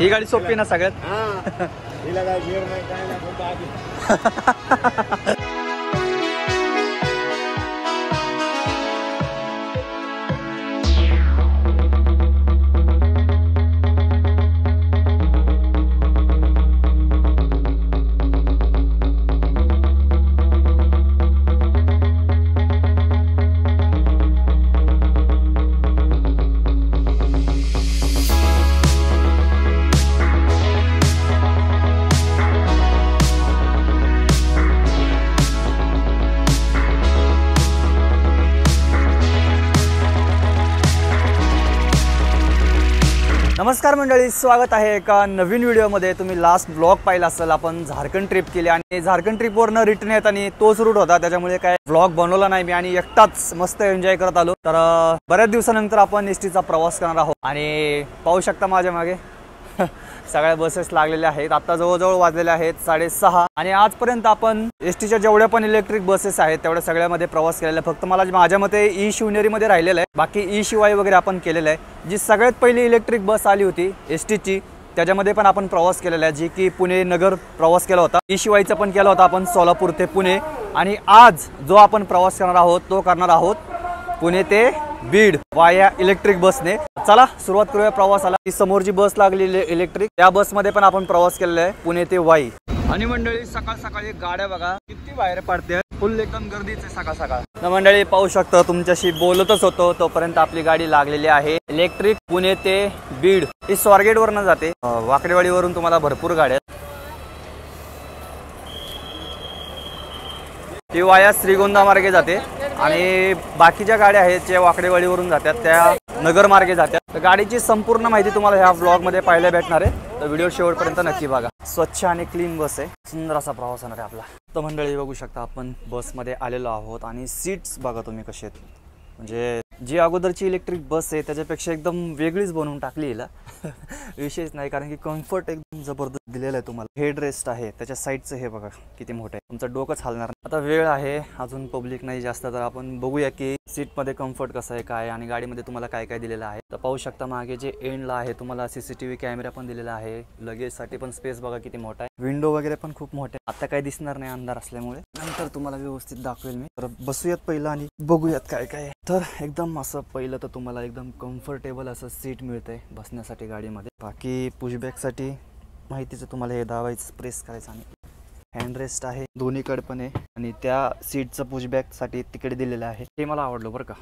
ही गाडी सोपी ना सगळ्यात. हिला काय गिअर नाही काय नाही. नमस्कार मंडळी, स्वागत आहे एका नवीन व्हिडिओमध्ये. तुम्ही लास्ट ब्लॉग पाहिला असेल. आपण झारखंड ट्रिप केली आणि झारखंड ट्रिपवरनं रिटर्न येताना तोच रूट होता, त्याच्यामुळे काय ब्लॉग बनवला नाही मी आणि एकटाच मस्त एन्जॉय करत आलो. तर बऱ्याच दिवसानंतर आपण एसटीचा प्रवास करणार आहोत आणि पाहू शकता माझ्या मागे सगळ्या बसेस लागलेल्या आहेत. आता जवळजवळ वाजलेले आहेत 6:30 आणि आजपर्यंत आपण एसटीच्या जेवढ्या पण इलेक्ट्रिक बसेस आहेत तेवढ्या सगळ्यामध्ये प्रवास केलेला आहे. फक्त मला माझ्या मते ई शिवनेरीमध्ये राहिलेलं आहे, बाकी ई शिवाई वगैरे आपण केलेलं आहे. जी सगळ्यात पहिली इलेक्ट्रिक बस आली होती एसटीची त्याच्यामध्ये पण आपण प्रवास केलेला आहे, जी की पुणे नगर प्रवास केला होता. ई शिवाईचा पण केला होता आपण सोलापूर ते पुणे. आणि आज जो आपण प्रवास करणार आहोत तो करणार आहोत पुणे ते बीड वाया इलेक्ट्रिक बसने. चला सुरुवात करूया प्रवासाला. ही समोर जी बस लागलेली इलेक्ट्रिक, त्या बसमध्ये पण आपण प्रवास केलेला आहे पुणे ते वाई. आणि मंडळी सकाळ सकाळी गाड्या बघा किती बाहेर पडते, फुल एकदम गर्दीच आहे सकाळ सकाळ. तर मंडळी पाहू शकतो, तुमच्याशी बोलतच होतो तोपर्यंत आपली गाडी लागलेली आहे इलेक्ट्रिक पुणे ते बीड. ही स्वारगेट वरनं जाते, वाकडेवाडीवरून तुम्हाला भरपूर गाड्या. ती वाया श्रीगोंदा मार्गे जाते आणि बाकीच्या गाड्या आहेत ज्या वाकडेवाडीवरून जातात त्या नगर मार्गे जातात. तर गाडीची संपूर्ण माहिती तुम्हाला ह्या ब्लॉग मध्ये पाहायला भेटणार आहे, तर व्हिडिओ शेवटपर्यंत नक्की बघा. स्वच्छ आणि क्लीन बस आहे, सुंदर असा प्रवास होणार आहे आपला. तर मंडळी बघू शकता आपण बसमध्ये आलेलो आहोत आणि सीट्स बघा तुम्ही कसे आहेत. म्हणजे जी अगोदरची इलेक्ट्रिक बस आहे त्याच्यापेक्षा एकदम वेगळीच बनवून टाकली हिला विशेष नाही, कारण की कम्फर्ट एकदम जबरदस्त दिलेला आहे तुम्हाला. हेड रेस्ट आहे त्याच्या साईडचं, हे बघा किती मोठं आहे, तुमचं डोकंच हलणार नाही. आता वेळ आहे, अजून पब्लिक नाही जास्त, तर आपण बघूया की सीटमध्ये कम्फर्ट कसं आहे काय आणि गाडीमध्ये तुम्हाला काय काय दिलेलं आहे. तर पाहू शकता मागे जे एंडला आहे तुम्हाला CCTV कॅमेरा पण दिलेला आहे. लगेजसाठी पण स्पेस बघा किती मोठा आहे. विंडो वगैरे पण खूप मोठे. आता काही दिसणार नाही अंधार असल्यामुळे, नंतर तुम्हाला व्यवस्थित दाखवेल मी. तर बसूयात पहिलं आणि बघूयात काय काय. तर एकदम असं पहिलं तर तुम्हाला एकदम कम्फर्टेबल असं सीट मिळतंय बसण्यासाठी गाडीमध्ये. बाकी पुशबॅकसाठी माहितीचं तुम्हाला हे दाबायचं, प्रेस करायचं आणि हँडरेस्ट आहे दोन्हीकडे पण आहे. आणि त्या सीटचं पुशबॅक साठी तिकडे दिलेलं आहे, हे मला आवडलं बरं का.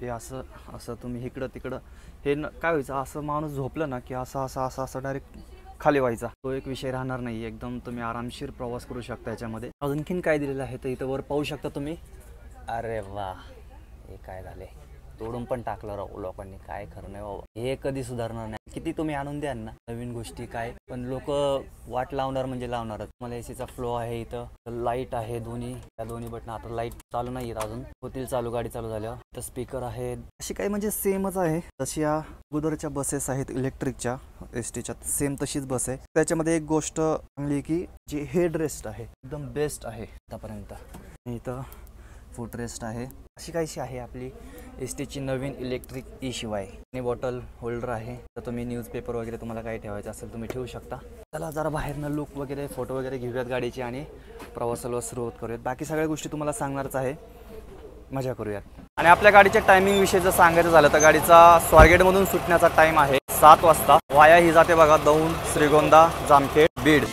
हे असं असं तुम्ही इकडं तिकडं हे काय व्हायचं, असं माणूस झोपलं ना की असं असं असं असं डायरेक्ट खाली व्हायचा, तो एक विषय राहणार नाही. एकदम तुम्ही आरामशीर प्रवास करू शकता याच्यामध्ये. अजूनखीन काय दिलेलं आहे तर इथं वर पाहू शकता तुम्ही. अरे वा, हे काय झाले, तोडून पण टाकलं राहू लोकांनी, काय खरं नाही बाबा. हे कधी सुधारणार नाही. किती तुम्ही आणून द्याल ना नवीन गोष्टी काय, पण लोक वाट लावणार म्हणजे लावणारच. मला एसीचा फ्लो आहे, इथं लाईट आहे दोन्ही, त्या दोन्ही बटन. आता लाईट चालू नाही आहेत अजून, होतील चालू गाडी चालू झाल्यावर. तर स्पीकर आहे, अशी काही म्हणजे सेमच आहे जशी या अगोदरच्या बसेस आहेत इलेक्ट्रिकच्या एसटीच्या, सेम तशीच बस आहे. त्याच्यामध्ये एक गोष्ट चांगली की जी हेड रेस्ट आहे एकदम बेस्ट आहे आतापर्यंत. इथं फुटरेस्ट आहे, अशी काहीशी आहे आपली एसटीची नवीन इलेक्ट्रिक ई शिवाय. आणि बॉटल होल्डर आहे, तर तुम्ही न्यूजपेपर वगैरे तुम्हाला काही ठेवायचं असेल तुम्ही ठेवू शकता. चला जरा बाहेरनं लुक वगैरे फोटो वगैरे घेऊयात गाडीची आणि प्रवासाला सुरुवात करूयात. बाकी सगळ्या गोष्टी तुम्हाला सांगणारच आहे, मजा करूयात. आणि आपल्या गाडीच्या टायमिंग विषयी जर सांगायचं झालं तर गाडीचा स्वारगेटमधून सुटण्याचा टाइम आहे 7 वाजता. वाया ही जाते बघा दौंड, श्रीगोंदा, जामखेड, बीड.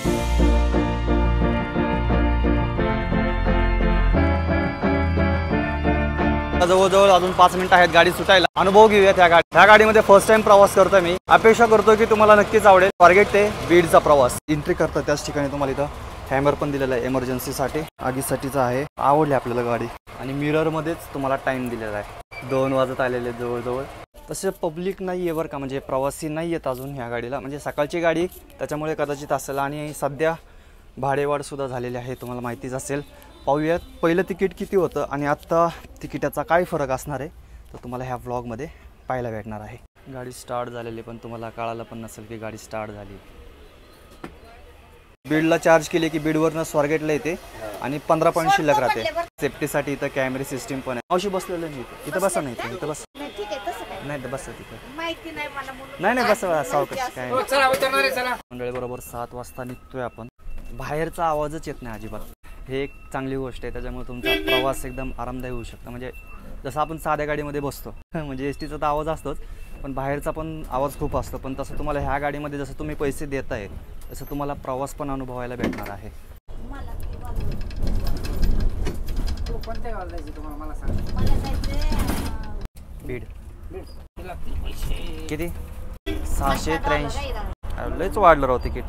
जवळजवळ अजून 5 मिनिटं आहेत गाडी सुटायला. अनुभव घेऊया ह्या गाडीमध्ये फर्स्ट टाइम प्रवास करतोय मी. अपेक्षा करतो की तुम्हाला नक्कीच आवडेल. स्वारगेट ते बीडचा प्रवास. एंट्री करता त्याच ठिकाणी तुम्हाला इथं हॅमर पण दिलेला आहे इमर्जन्सीसाठी, आगीसाठीचा आहे. आवडली आपल्याला गाडी आणि मिरर मध्येच तुम्हाला टाइम दिलेला आहे. 2 वाजत आलेले जवळजवळ. तसे पब्लिक नाही आहे बरं का, म्हणजे प्रवासी नाही आहेत अजून ह्या गाडीला, म्हणजे सकाळची गाडी त्याच्यामुळे कदाचित असेल. आणि सध्या भाडेवाढ सुद्धा झालेली आहे, तुम्हाला माहितीच असेल. पाहूयात पहिलं तिकीट किती होतं आणि आत्ता तिकिटाचा काय फरक असणार आहे तर तुम्हाला ह्या व्लॉगमध्ये पाहायला भेटणार आहे. गाडी स्टार्ट झालेली पण तुम्हाला कळालं पण नसेल की गाडी स्टार्ट झाली. बीडला चार्ज केले की बीडवरनं स्वारगेटला येते आणि 15 पॉईंट शिल्लक राहते. सेफ्टीसाठी इथं कॅमेरा सिस्टीम पण आहे. मावशी बसलेलं नाही इथं बसा, नाही इथं बस. नाही तर बस तिथे माहिती नाही मला म्हणून. नाही बस सावकाश काय हो, चला उतरणार आहे, चला. मंडळी बरोबर 7 वाजता निघतोय आपण. बाहेरचा आवाजच येत नाही अजिबात. हे एक चांगली गोष्ट आहे. त्याच्यामुळे तुमचा प्रवास एकदम आरामदायी होऊ शकतो. म्हणजे जसं आपण साध्या गाडीमध्ये बसतो म्हणजे एस टीचा तर आवाज असतोच, पण बाहेरचा पण आवाज खूप असतो. पण तसं तुम्हाला ह्या गाडीमध्ये जसं तुम्ही पैसे देत आहे तसं तुम्हाला प्रवास पण अनुभवायला भेटणार आहे. मला ते बोलव. हो, कोणत्या गावाला जायचं तुम्हाला मला सांगा. मला जायचंय बीड. किती लागतील पैसे? किती? 683. काही झालं. लयच वाढलं राव तिकीट.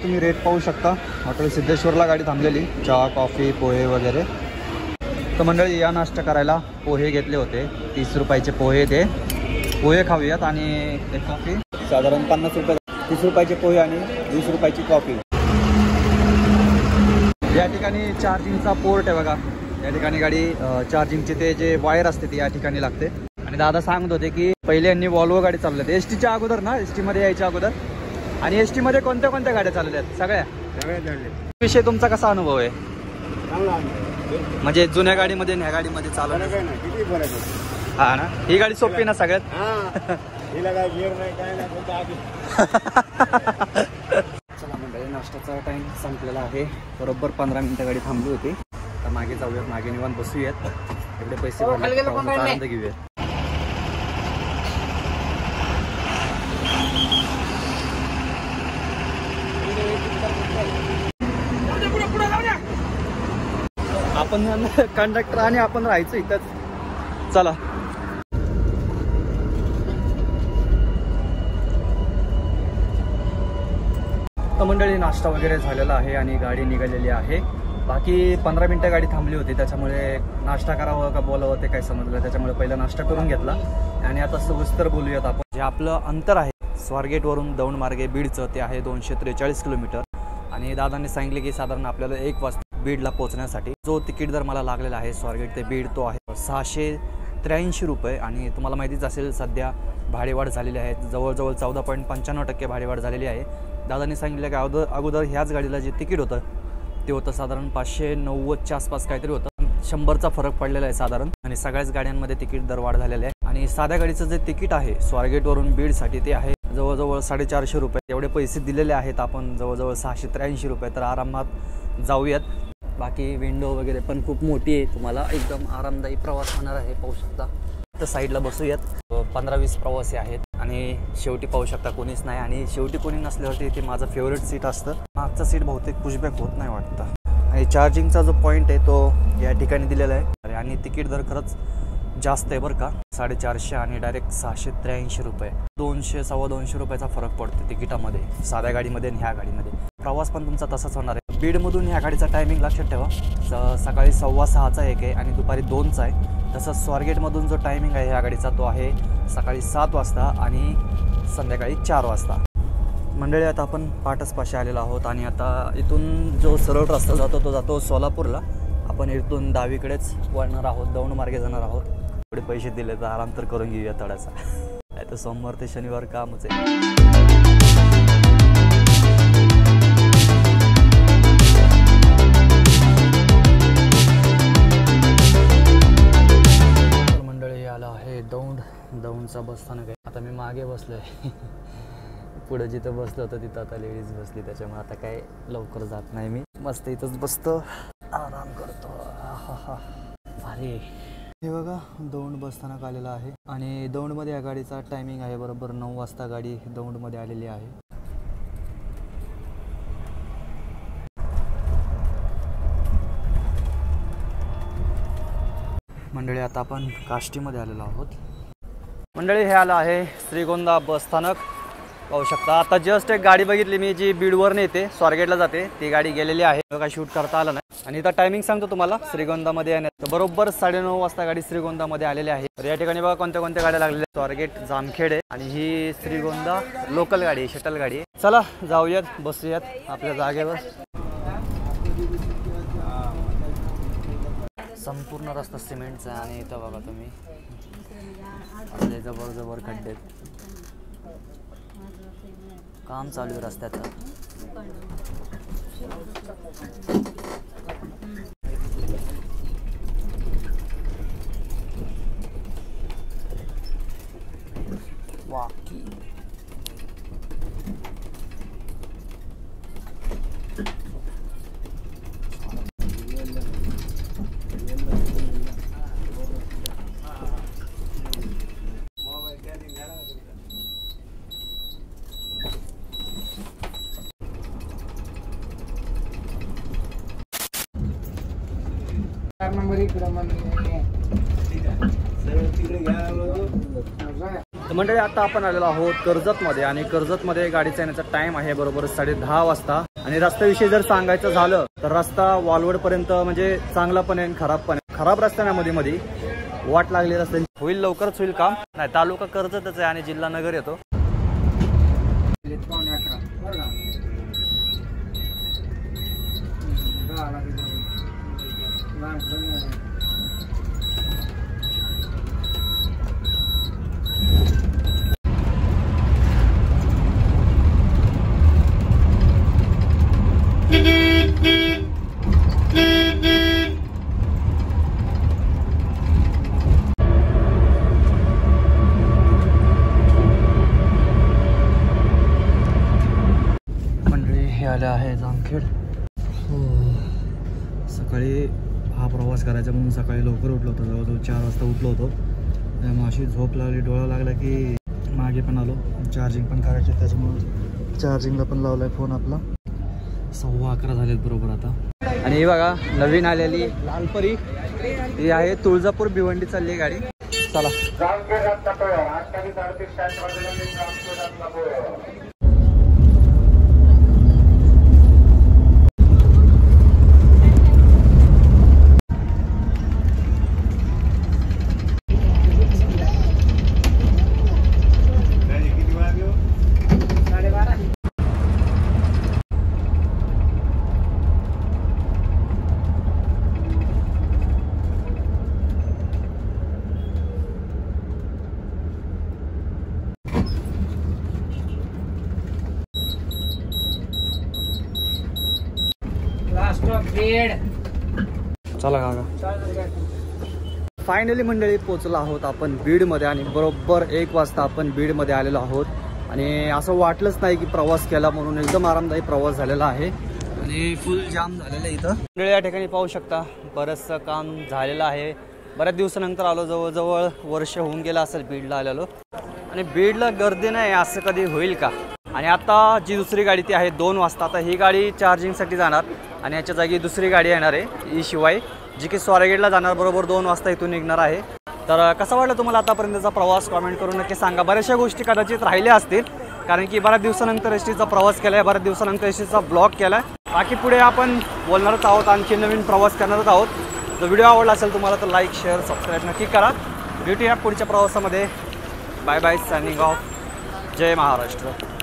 तुम्ही रेट पाहू शकता. हॉटेल सिद्धेश्वरला गाडी थांबलेली. चहा कॉफी पोहे वगैरे. तर मंडळी या नाश्ता करायला पोहे घेतले होते. 30 रुपयाचे पोहे. ते पोहे खाऊयात आणि एक कॉफी. साधारण 50 रुपये. 30 रुपयाचे पोहे आणि 20 रुपयाची कॉफी. या ठिकाणी चार्जिंगचा पोर्ट आहे बघा. या ठिकाणी गाडी चार्जिंगचे ते जे वायर असते ती या ठिकाणी लागते. आणि दादा सांगत होते की पहिले यांनी वॉल्वो गाडी चालवली. एस टीच्या अगोदर ना, एस टीमध्ये यायच्या अगोदर. आणि एस टीमध्ये कोणत्या कोणत्या गाड्या चालवल्या आहेत? सगळ्या. विषय तुमचा कसा अनुभव आहे? म्हणजे जुन्या गाडीमध्ये ह्या गाडीमध्ये चालवलं किती फरक आहे. हा ना. ही गाडी सोपी ना सगळ्यात. हिला काय गिअर नाही काय नाही फक्त आधी. चला मंडळी नाश्त्याचा टाइम संपलेला आहे. बरोबर 15 मिनिटं गाडी थांबली होती. तर मागे जाऊयात. मागे निवांत बसूयात. एवढे पैसे आनंद घेऊयात. आपण कंडक्टर आणि आपण राहायचं इथंच. चला. तर मंडळी नाश्ता वगैरे झालेला आहे आणि गाडी निघालेली आहे. बाकी 15 मिनिटं गाडी थांबली होती. त्याच्यामुळे नाश्ता करावं का बोलावं ते काय समजलं. त्याच्यामुळे पहिला नाश्ता करून घेतला. आणि आता सविस्तर बोलूयात आपण. जे आपलं अंतर आहे स्वारगेटवरून दौंड मार्गे बीडचं ते आहे 243 किलोमीटर. आणि दादांनी सांगितले की साधारण आपल्याला 1 वाजता बीडला पोहोचण्यासाठी जो तिकीट दर मला लागलेला आहे स्वारगेट ते बीड तो आहे 683 रुपये. आणि तुम्हाला माहितीच असेल सध्या भाडेवाढ झालेली आहे. जवळजवळ 14.95% भाडेवाढ झालेली आहे. दादांनी सांगितलं की अगोदर ह्याच गाडीला जे तिकीट होतं ते होतं साधारण 590च्या आसपास काहीतरी होतं. 100चा फरक पडलेला आहे साधारण. आणि सगळ्याच गाड्यांमध्ये तिकीट दर वाढ झालेले आहे. आणि साध्या गाडीचं जे तिकीट आहे स्वारगेटवरून बीडसाठी ते आहे जवळजवळ 450 रुपये. एवढे पैसे दिलेले आहेत आपण जवळजवळ 683 रुपये. तर आरामात जाऊयात. बाकी विंडो वगैरे पण खूप मोठी आहे. तुम्हाला एकदम आरामदायी प्रवास होणार आहे. पाहू शकता. तर साईडला बसूयात. 15-20 प्रवासी आहेत. आणि शेवटी पाहू शकता कोणीच नाही. आणि शेवटी कोणी नसल्यावरती इथे माझं फेवरेट सीट असतं. मागचं सीट बहुतेक पुशबॅक होत नाही वाटतं. आणि चार्जिंगचा जो पॉईंट आहे तो या ठिकाणी दिलेला आहे. आणि तिकीट दर खरंच जास्त आहे बरं का. 450 आणि डायरेक्ट 683 रुपये. 200-225 रुपयाचा फरक पडतो तिकिटामध्ये साध्या गाडीमध्ये आणि ह्या गाडीमध्ये. प्रवास पण तुमचा तसाच होणार आहे. बीडमधून ह्या गाडीचा टायमिंग लक्षात ठेवा. सकाळी 6:15चा एक आहे आणि दुपारी 2चा आहे. तसंच स्वारगेटमधून जो टायमिंग आहे ह्या गाडीचा तो आहे सकाळी 7 वाजता आणि संध्याकाळी 4 वाजता. मंडळी आता आपण पाटसपाशी आलेलो आहोत. आणि आता इथून जो सरळ रस्ता जातो तो जातो सोलापूरला. आपण इथून डावीकडेच वळणार आहोत. दौंड मार्गे जाणार आहोत. थोडे पैसे दिले तर आराम तर करून घेऊया थोडासा. नाही तर सोमवार ते शनिवार कामच आहे. मंडळी आला आहे दौंडचा बसस्थानक आहे. आता मी मागे बसलोय. पुढे जिथं बसलं होतं तिथं आता लेडीज बसली. त्याच्यामुळे आता काय लवकर जात नाही. मी मस्त इथंच बसतो आराम करतो. भारी. हे बघा दौंड बसस्थानक आलेलं आहे. आणि दौंडमध्ये या गाडीचा टायमिंग आहे बरोबर 9 वाजता गाडी दौंडमध्ये आलेली आहे. मंडळी आता आपण काष्टीमध्ये आलेलो आहोत. मंडळी हे आलं आहे श्रीगोंदा बसस्थानक. पाहू शकता. आता जस्ट एक गाडी बघितली मी जी बीडवरून येते स्वारगेटला जाते. ती गाडी गेलेली आहे. काय शूट करता आलं नाही. आणि इथं टायमिंग सांगतो तुम्हाला श्रीगोंदामध्ये येण्यात. तर बरोबर 9:30 वाजता गाडी श्रीगोंदामध्ये आलेली आहे. तर या ठिकाणी बघा कोणत्या कोणत्या गाड्या लागलेल्या आहेत. स्वारगेट जामखेड आहे आणि ही श्रीगोंदा लोकल गाडी आहे, शटल गाडी आहे. चला जाऊयात, बसूयात आपल्या जागेवर. संपूर्ण रस्ता सिमेंटचा आहे आणि इथं बघा तुम्ही आपले जवळ जवळ खड्डे, काम चालू आहे रस्त्याचं. वाकी नंबर इकडं तर मंडळी आता आपण आलेलो आहोत कर्जतमध्ये आणि कर्जतमध्ये गाडीचा येण्याचा टाइम आहे बरोबर 10:30 वाजता. आणि रस्त्याविषयी जर सांगायचं झालं तर रस्ता वालवड पर्यंत म्हणजे चांगला पण आहे, खराब पण आहे. खराब रस्त्यामध्ये मध्ये वाट लागली रस्त्याची, होईल लवकरच होईल काम. नाही, तालुका कर्जतच आहे आणि जिल्हा नगर येतो. आले आहे जामखेड. सकाळी हा प्रवास करायचा म्हणून सकाळी लवकर उठलो होतो, जवळजवळ 4 वाजता उठलो होतो. त्यामुळे अशी झोप लागली, डोळा लागला की मागे पण आलो. चार्जिंग पण करायचे, त्याच्यामुळे चार्जिंगला पण लावलाय फोन आपला. 11:15 झालेत बरोबर आता. आणि हे बघा नवीन आलेली लालपरी ही आहे, तुळजापूर भिवंडी चालली गाडी. चला चला काका. फायनली मंडळी पोचलो आहोत आपण बीडमध्ये आणि बरोबर 1 वाजता आपण बीडमध्ये आलेलो आहोत. आणि असं वाटलंच नाही की प्रवास केला म्हणून, एकदम आरामदायी प्रवास झालेला आहे आणि फुल जाम झालेलं आहे इथं. मंडळी या ठिकाणी पाहू शकता बरंचसं काम झालेलं आहे. बऱ्याच दिवसानंतर आलो, जवळजवळ वर्ष होऊन गेलं असेल बीडला आलेलो. आणि बीडला गर्दी नाही असं कधी होईल का. आणि आता जी दुसरी गाडी ती आहे 2 वाजता. आता ही गाडी चार्जिंगसाठी जाणार आणि याच्या जागी दुसरी गाडी येणार आहे शिवाय, जी की स्वारगेटला जाणार बरोबर 2 वाजता इथून निघणार आहे. तर कसा वाटला तुम्हाला आतापर्यंतचा प्रवास कमेंट करून नक्की सांगा. बऱ्याचशा गोष्टी कदाचित राहिल्या असतील कारण की बऱ्याच दिवसानंतर एसटीचा प्रवास केला आहे, बऱ्याच दिवसानंतर एसटीचा ब्लॉग केला आहे. बाकी पुढे आपण बोलणारच आहोत, आणखी नवीन प्रवास करणारच आहोत. जर व्हिडिओ आवडला असेल तुम्हाला तर लाईक शेअर सबस्क्राईब नक्की करा. भेटूया पुढच्या प्रवासामध्ये. Bye bye, signing off. जय महाराष्ट्र.